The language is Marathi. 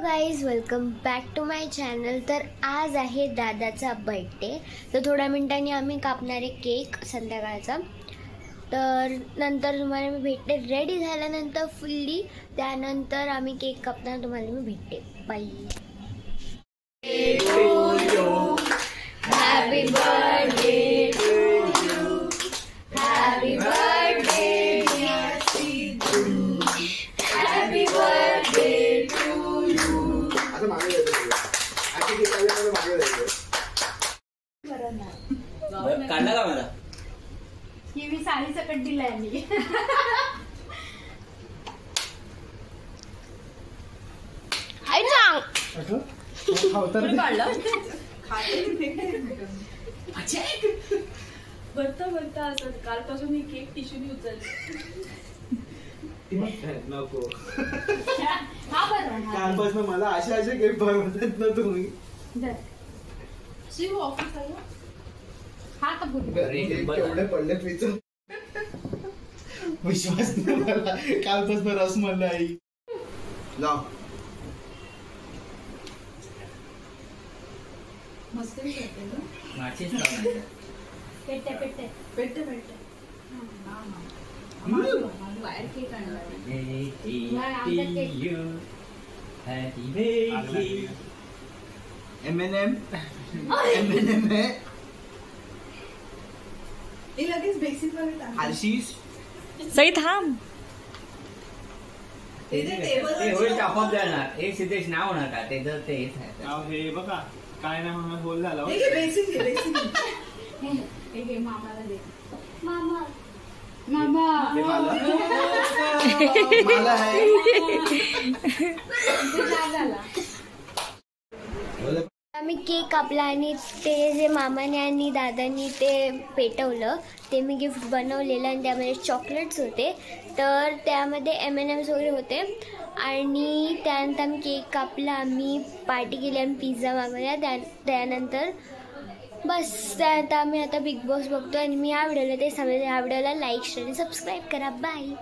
Guys, welcome back to my channel. तर आज आहे दादाचा बर्थडे, तर थोड्या मिनिटांनी आम्ही कापणार आहे केक संध्याकाळचा। तर नंतर तुम्हाला मी भेटते रेडी झाल्यानंतर फुल्ली, त्यानंतर आम्ही केक कापताना तुम्हाला मी भेटते। बाय। Happy birthday to you, happy birthday dear Siddhu, happy birthday to you. आता मागे जायचं, आता केक आल्यावर मागे जायचं। काढला का मला? ही मी साडी सकट दिलाय मी। आई सांग काढलं बरता असं कालपासून मी केक टिश्यूनी उचलले। नको हा बरं कालपासून मला असे केक बनवतात ना तुम्ही। शिव ऑफिस आलो हा तर बोल केवढे पडले पिचून, विश्वास नाही मला। कालपासून रसमलाई लाव मस्त करते ना माचीच पेटे पेटे पेटे पेटे बाहेर केक आणला M&M है हे लगेच बेसिक वर हर्षीज सई थांब। ते होईल आपोआप जाणार। एक सिद्धेश नाव होणार का ते जर ते हे बघा काय नाही म्हणून बोल झालं। बेसिक बेसिक हे मामाला दे मामा मामा मला आहे झाला। आम्ही केक कापला आणि ते जे मामाने आणि दादांनी ते पेटवलं ते मी गिफ्ट बनवलेलं आणि त्यामध्ये चॉकलेट्स होते। तर त्यामध्ये M&M's वगैरे होते आणि त्यानंतर आम्ही केक कापला, आम्ही पार्टी केली आणि पिझ्झा मागवला। त्यानंतर बस त्यानंतर आम्ही आता बिग बॉस बघतो आणि मी हा व्हिडिओला ते सांगितलं, हा व्हिडिओला लाईक शेअर आणि सबस्क्राईब करा। बाय।